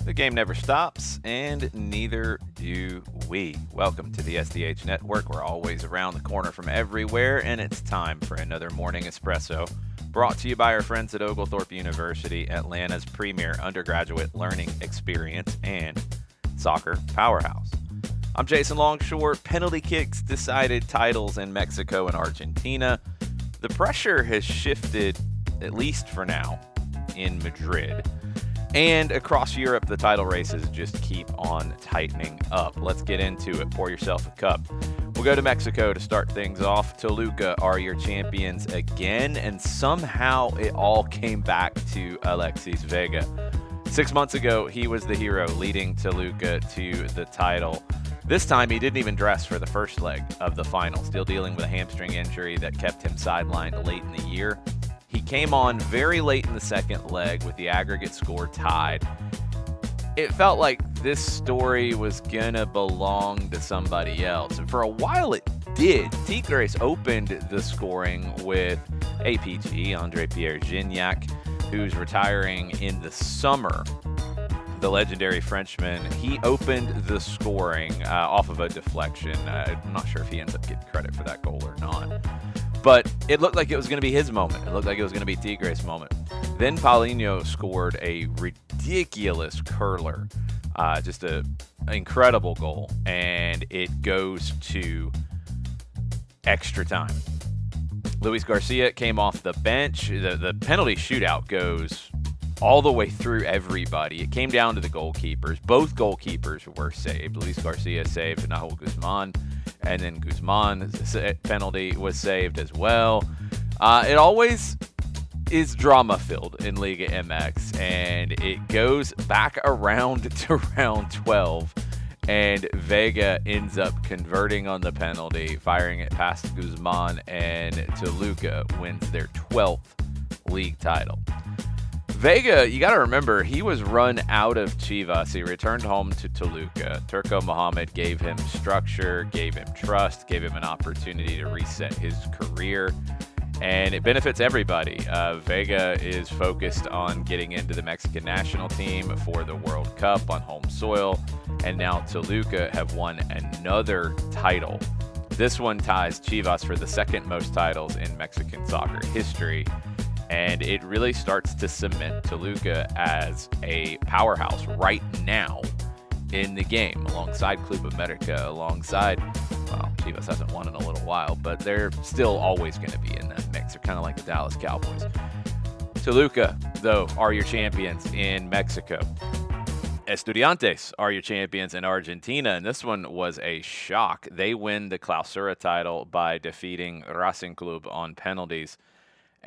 The game never stops, and neither do we. Welcome to the SDH Network. We're always around the corner from everywhere, and it's time for another Morning Espresso, brought to you by our friends at Oglethorpe University, Atlanta's premier undergraduate learning experience and soccer powerhouse. I'm Jason Longshore. Penalty kicks decided titles in Mexico and Argentina. The pressure has shifted, at least for now, in Madrid. And across Europe, the title races just keep on tightening up. Let's get into it. Pour yourself a cup. We'll go to Mexico to start things off. Toluca are your champions again, and somehow it all came back to Alexis Vega. 6 months ago, he was the hero leading Toluca to the title. This time, he didn't even dress for the first leg of the final, still dealing with a hamstring injury that kept him sidelined late in the year. He came on very late in the second leg with the aggregate score tied. It felt like this story was gonna belong to somebody else, and for a while it did. Tigres opened the scoring with APG, Andre Pierre Gignac, who's retiring in the summer. The legendary Frenchman, he opened the scoring off of a deflection. I'm not sure if he ends up getting credit for that goal or not. But it looked like it was going to be his moment. It looked like it was going to be Tigres' moment. Then Paulinho scored a ridiculous curler. Just an incredible goal. And it goes to extra time. Luis Garcia came off the bench. The penalty shootout goes all the way through everybody. It came down to the goalkeepers. Both goalkeepers were saved. Luis Garcia saved Nahuel Guzman, and then Guzman's penalty was saved as well. It always is drama-filled in Liga MX, and it goes back around to round 12, and Vega ends up converting on the penalty, firing it past Guzman, and Toluca wins their 12th league title. Vega, you got to remember, he was run out of Chivas. He returned home to Toluca. Turco Mohamed gave him structure, gave him trust, gave him an opportunity to reset his career, and it benefits everybody. Vega is focused on getting into the Mexican national team for the World Cup on home soil, and now Toluca have won another title. This one ties Chivas for the second most titles in Mexican soccer history. And it really starts to cement Toluca as a powerhouse right now in the game, alongside Club America, alongside, well, Chivas hasn't won in a little while, but they're still always going to be in that mix. They're kind of like the Dallas Cowboys. Toluca, though, are your champions in Mexico. Estudiantes are your champions in Argentina, and this one was a shock. They win the Clausura title by defeating Racing Club on penalties.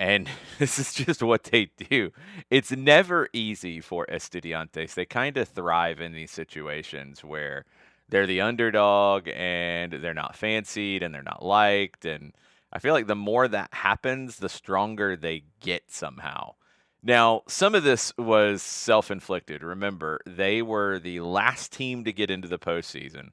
And this is just what they do. It's never easy for Estudiantes. They kind of thrive in these situations where they're the underdog and they're not fancied and they're not liked. And I feel like the more that happens, the stronger they get somehow. Now, some of this was self-inflicted. Remember, they were the last team to get into the postseason.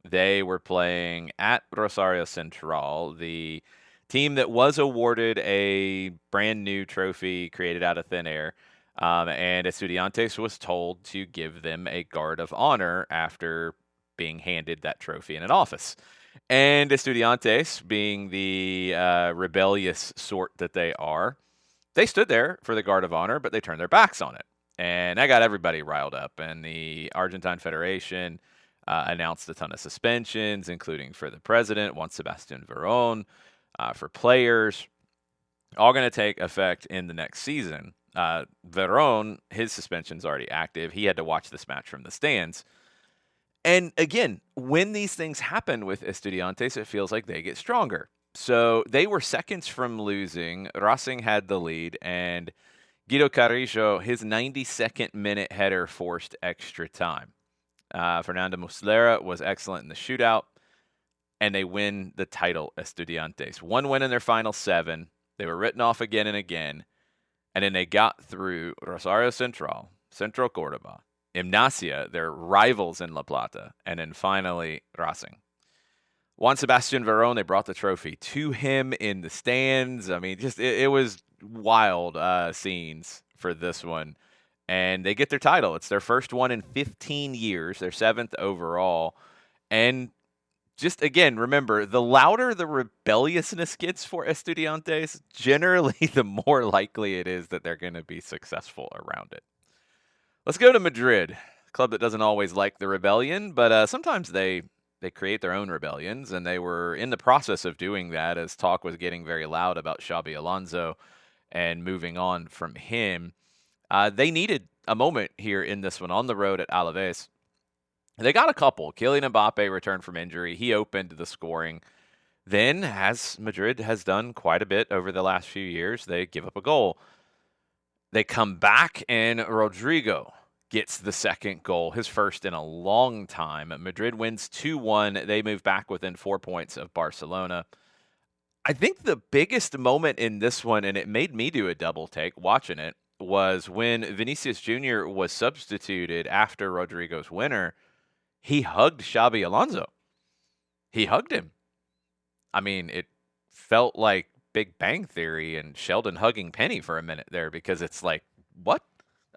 They were playing at Rosario Central, the team that was awarded a brand new trophy created out of thin air, and Estudiantes was told to give them a guard of honor after being handed that trophy in an office. And Estudiantes, being the rebellious sort that they are, they stood there for the guard of honor, but they turned their backs on it. And that got everybody riled up, and the Argentine Federation announced a ton of suspensions, including for the president, Juan Sebastian Veron, for players, all going to take effect in the next season. Veron, his suspension's already active. He had to watch this match from the stands. And again, when these things happen with Estudiantes, it feels like they get stronger. So they were seconds from losing. Racing had the lead, and Guido Carrillo, his 92nd minute header forced extra time. Fernando Muslera was excellent in the shootout, and they win the title, Estudiantes. One win in their final 7. They were written off again and again. And then they got through Rosario Central, Central Córdoba, Gimnasia, their rivals in La Plata, and then finally Racing. Juan Sebastian Veron, they brought the trophy to him in the stands. I mean, just it was wild scenes for this one. and they get their title. It's their first one in 15 years, their 7th overall. And just again, remember, the louder the rebelliousness gets for Estudiantes, generally the more likely it is that they're going to be successful around it. Let's go to Madrid, a club that doesn't always like the rebellion, but sometimes they create their own rebellions, and they were in the process of doing that as talk was getting very loud about Xabi Alonso and moving on from him. They needed a moment here in this one on the road at Alavés. They got a couple. Kylian Mbappé returned from injury. He opened the scoring. Then, as Madrid has done quite a bit over the last few years, they give up a goal. They come back, and Rodrigo gets the second goal, his first in a long time. Madrid wins 2-1. They move back within 4 points of Barcelona. I think the biggest moment in this one, and it made me do a double take watching it, was when Vinicius Jr. was substituted after Rodrigo's winner. He hugged Xabi Alonso. He hugged him. I mean, it felt like Big Bang Theory and Sheldon hugging Penny for a minute there, because it's like, what?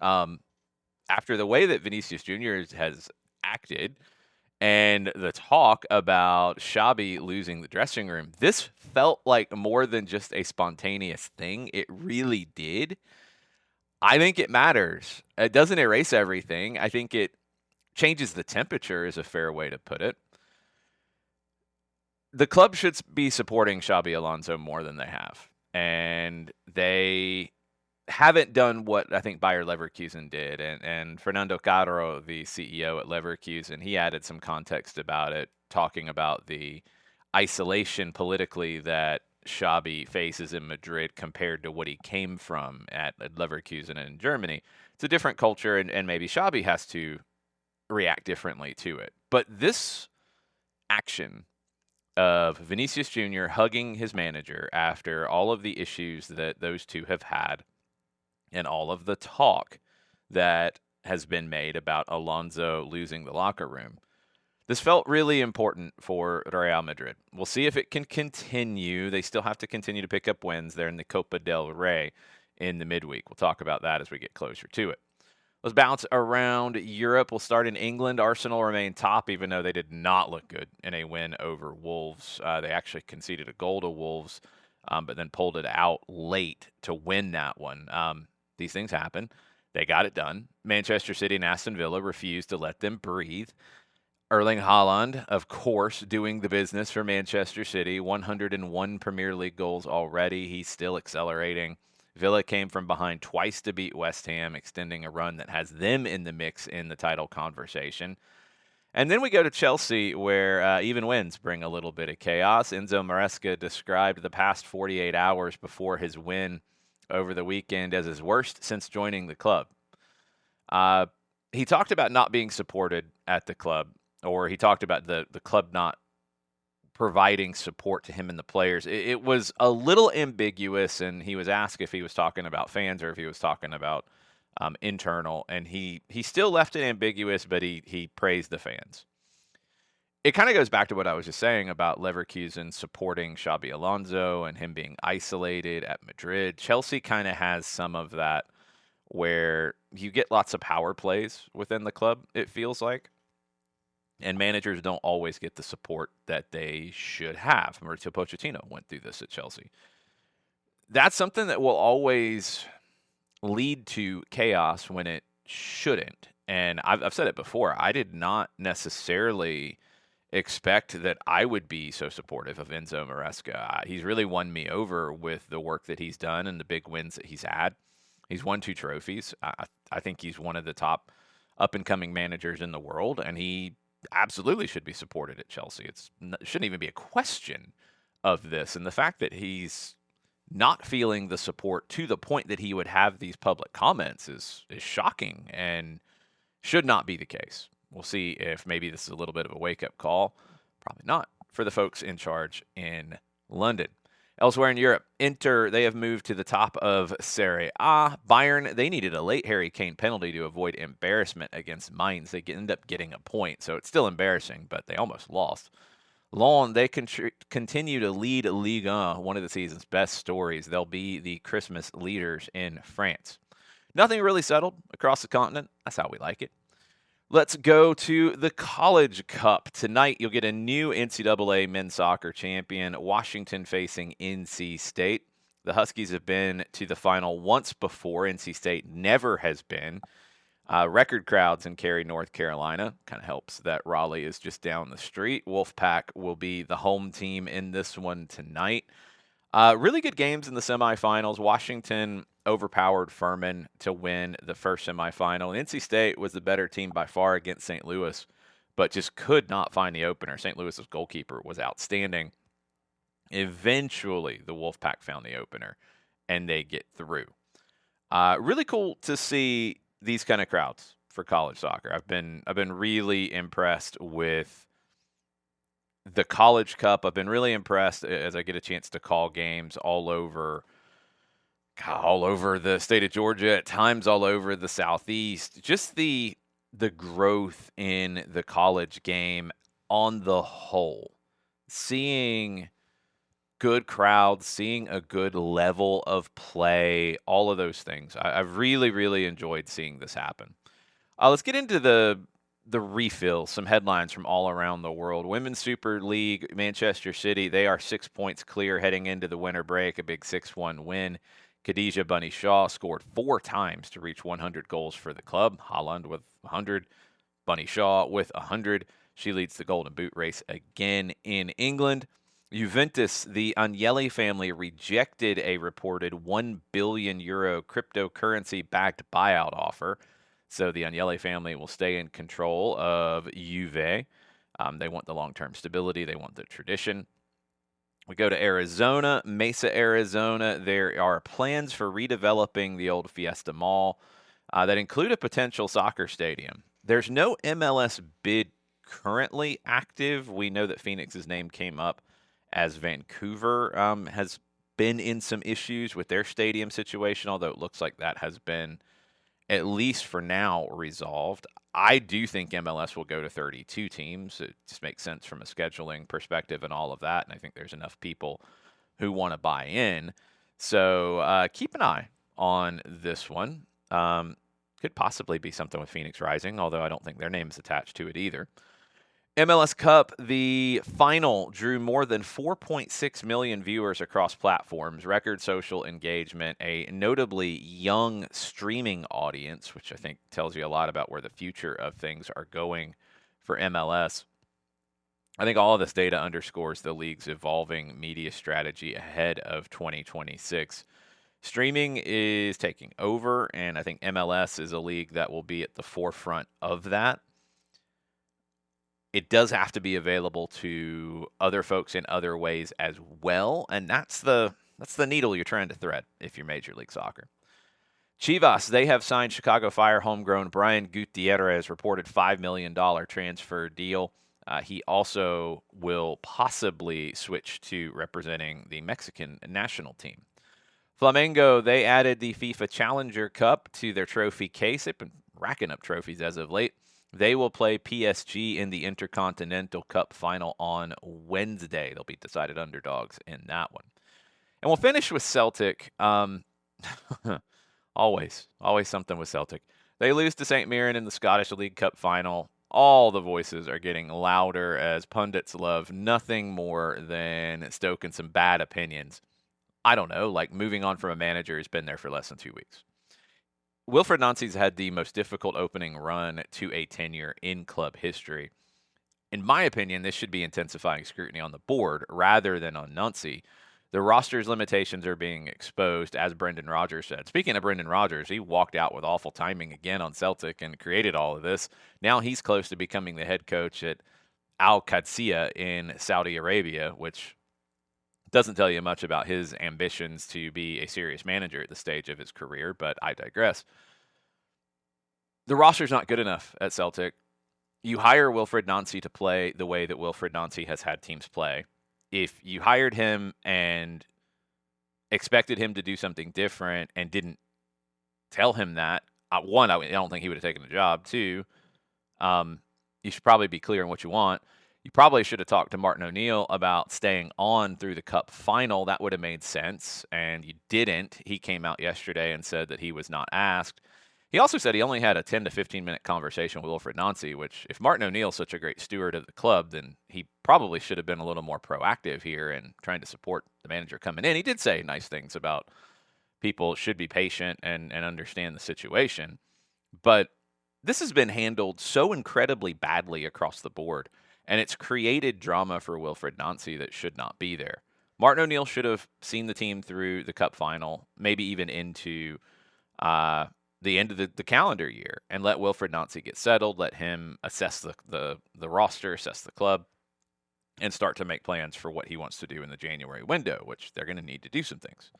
After the way that Vinicius Jr. has acted and the talk about Xabi losing the dressing room, this felt like more than just a spontaneous thing. It really did. I think it matters. It doesn't erase everything. I think it changes the temperature is a fair way to put it. The club should be supporting Xabi Alonso more than they have. And they haven't done what I think Bayer Leverkusen did. And Fernando Caro, the CEO at Leverkusen, he added some context about it, talking about the isolation politically that Xabi faces in Madrid compared to what he came from at Leverkusen in Germany. It's a different culture, and maybe Xabi has to react differently to it. But this action of Vinicius Jr. hugging his manager after all of the issues that those two have had and all of the talk that has been made about Alonso losing the locker room, this felt really important for Real Madrid. We'll see if it can continue. They still have to continue to pick up wins there in the Copa del Rey in the midweek. We'll talk about that as we get closer to it. Let's bounce around Europe. We'll start in England. Arsenal remain top, even though they did not look good in a win over Wolves. They actually conceded a goal to Wolves, but then pulled it out late to win that one. These things happen. They got it done. Manchester City and Aston Villa refused to let them breathe. Erling Haaland, of course, doing the business for Manchester City. 101 Premier League goals already. He's still accelerating. Villa came from behind twice to beat West Ham, extending a run that has them in the mix in the title conversation. And then we go to Chelsea, where even wins bring a little bit of chaos. Enzo Maresca described the past 48 hours before his win over the weekend as his worst since joining the club. He talked about not being supported at the club, or he talked about the club not providing support to him and the players. It was a little ambiguous, and he was asked if he was talking about fans or if he was talking about internal, and he still left it ambiguous, but he praised the fans. It kind of goes back to what I was just saying about Leverkusen supporting Xabi Alonso and him being isolated at Madrid. Chelsea kind of has some of that, where you get lots of power plays within the club, it feels like. And managers don't always get the support that they should have. Mauricio Pochettino went through this at Chelsea. That's something that will always lead to chaos when it shouldn't. And I've said it before. I did not necessarily expect that I would be so supportive of Enzo Maresca. He's really won me over with the work that he's done and the big wins that he's had. He's won 2 trophies. I think he's one of the top up-and-coming managers in the world, and he absolutely should be supported at Chelsea. It shouldn't even be a question of this. And the fact that he's not feeling the support to the point that he would have these public comments is shocking and should not be the case. We'll see if maybe this is a little bit of a wake-up call. Probably not for the folks in charge in London. Elsewhere in Europe, Inter, they have moved to the top of Serie A. Bayern, they needed a late Harry Kane penalty to avoid embarrassment against Mainz. They end up getting a point, so it's still embarrassing, but they almost lost. Lyon, they continue to lead Ligue 1, one of the season's best stories. They'll be the Christmas leaders in France. Nothing really settled across the continent. That's how we like it. Let's go to the College Cup. Tonight, you'll get a new NCAA men's soccer champion, Washington facing NC State. The Huskies have been to the final once before. NC State never has been. Record crowds in Cary, North Carolina. Kind of helps that Raleigh is just down the street. Wolfpack will be the home team in this one tonight. Really good games in the semifinals. Washington overpowered Furman to win the first semifinal. NC State was the better team by far against St. Louis, but just could not find the opener. St. Louis's goalkeeper was outstanding. Eventually, the Wolfpack found the opener, and they get through. Really cool to see these kind of crowds for college soccer. I've been really impressed with the College Cup. I've been really impressed as I get a chance to call games all over the state of Georgia, at times all over the Southeast. Just the growth in the college game on the whole. Seeing good crowds, seeing a good level of play, all of those things. I've really, really enjoyed seeing this happen. Let's get into the refill, some headlines from all around the world. Women's Super League, Manchester City, they are 6 points clear heading into the winter break, a big 6-1 win. Khadija Bunny Shaw scored 4 times to reach 100 goals for the club. Haaland with 100, Bunny Shaw with 100. She leads the Golden Boot race again in England. Juventus, the Agnelli family rejected a reported €1 billion cryptocurrency-backed buyout offer. So the Agnelli family will stay in control of Juve. They want the long-term stability. They want the tradition. We go to Arizona, Mesa, Arizona. There are plans for redeveloping the old Fiesta Mall that include a potential soccer stadium. There's no MLS bid currently active. We know that Phoenix's name came up as Vancouver has been in some issues with their stadium situation, although it looks like that has been, at least for now, resolved. I do think MLS will go to 32 teams. It just makes sense from a scheduling perspective and all of that, and I think there's enough people who want to buy in. So keep an eye on this one. Could possibly be something with Phoenix Rising, although I don't think their name is attached to it either. MLS Cup, the final drew more than 4.6 million viewers across platforms, record social engagement, a notably young streaming audience, which I think tells you a lot about where the future of things are going for MLS. I think all of this data underscores the league's evolving media strategy ahead of 2026. Streaming is taking over, and I think MLS is a league that will be at the forefront of that. It does have to be available to other folks in other ways as well, and that's the needle you're trying to thread if you're Major League Soccer. Chivas, they have signed Chicago Fire homegrown Brian Gutierrez, reported $5 million transfer deal. He also will possibly switch to representing the Mexican national team. Flamengo, they added the FIFA Challenger Cup to their trophy case. They've been racking up trophies as of late. They will play PSG in the Intercontinental Cup final on Wednesday. They'll be decided underdogs in that one. And we'll finish with Celtic. Always something with Celtic. They lose to St. Mirren in the Scottish League Cup final. All the voices are getting louder as pundits love nothing more than stoking some bad opinions. I don't know, like moving on from a manager who's been there for less than 2 weeks. Wilfred Nancy's had the most difficult opening run to a tenure in club history. In my opinion, this should be intensifying scrutiny on the board rather than on Nancy. The roster's limitations are being exposed, as Brendan Rodgers said. Speaking of Brendan Rodgers, he walked out with awful timing again on Celtic and created all of this. Now he's close to becoming the head coach at Al Qadsiya in Saudi Arabia, which doesn't tell you much about his ambitions to be a serious manager at this stage of his career, but I digress. The roster's not good enough at Celtic. You hire Wilfred Nancy to play the way that Wilfred Nancy has had teams play. If you hired him and expected him to do something different and didn't tell him that, one, I don't think he would have taken the job. Two, you should probably be clear on what you want. You probably should have talked to Martin O'Neill about staying on through the Cup final. That would have made sense, and you didn't. He came out yesterday and said that he was not asked. He also said he only had a 10 to 15-minute conversation with Wilfried Nancy, which if Martin O'Neill's such a great steward of the club, then he probably should have been a little more proactive here in trying to support the manager coming in. He did say nice things about people should be patient and understand the situation. But this has been handled so incredibly badly across the board, and it's created drama for Wilfried Nancy that should not be there. Martin O'Neill should have seen the team through the Cup final, maybe even into the end of the calendar year, and let Wilfried Nancy get settled, let him assess the roster, assess the club, and start to make plans for what he wants to do in the January window, which they're going to need to do some things.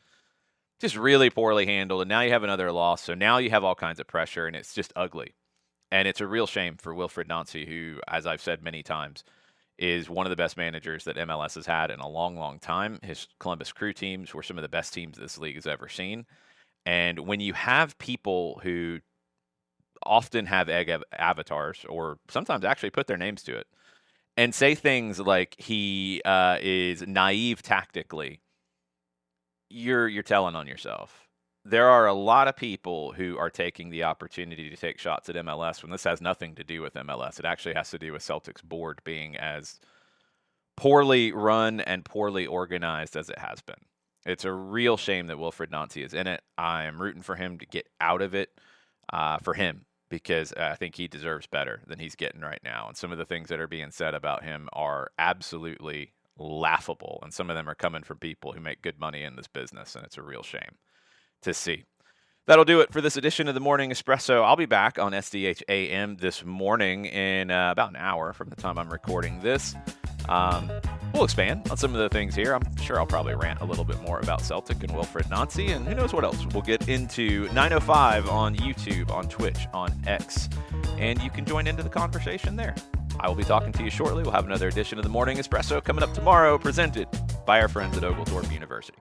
Just really poorly handled, and now you have another loss, so now you have all kinds of pressure, and it's just ugly. And it's a real shame for Wilfried Nancy, who, as I've said many times, is one of the best managers that MLS has had in a long, long time. His Columbus Crew teams were some of the best teams this league has ever seen. And when you have people who often have egg avatars, or sometimes actually put their names to it, and say things like he is naive tactically, you're telling on yourself. There are a lot of people who are taking the opportunity to take shots at MLS when this has nothing to do with MLS. It actually has to do with Celtic's board being as poorly run and poorly organized as it has been. It's a real shame that Wilfried Nancy is in it. I am rooting for him to get out of it for him, because I think he deserves better than he's getting right now. And some of the things that are being said about him are absolutely laughable, and some of them are coming from people who make good money in this business, and it's a real shame to see. That'll do it for this edition of the Morning Espresso. I'll be back on SDH AM this morning in about an hour from the time I'm recording this. We'll expand on some of the things here. I'm sure I'll probably rant a little bit more about Celtic and Wilfried Nancy, and who knows what else. We'll get into 905 on YouTube, on Twitch, on X, and you can join into the conversation there. I will be talking to you shortly. We'll have another edition of the Morning Espresso coming up tomorrow, presented by our friends at Oglethorpe University.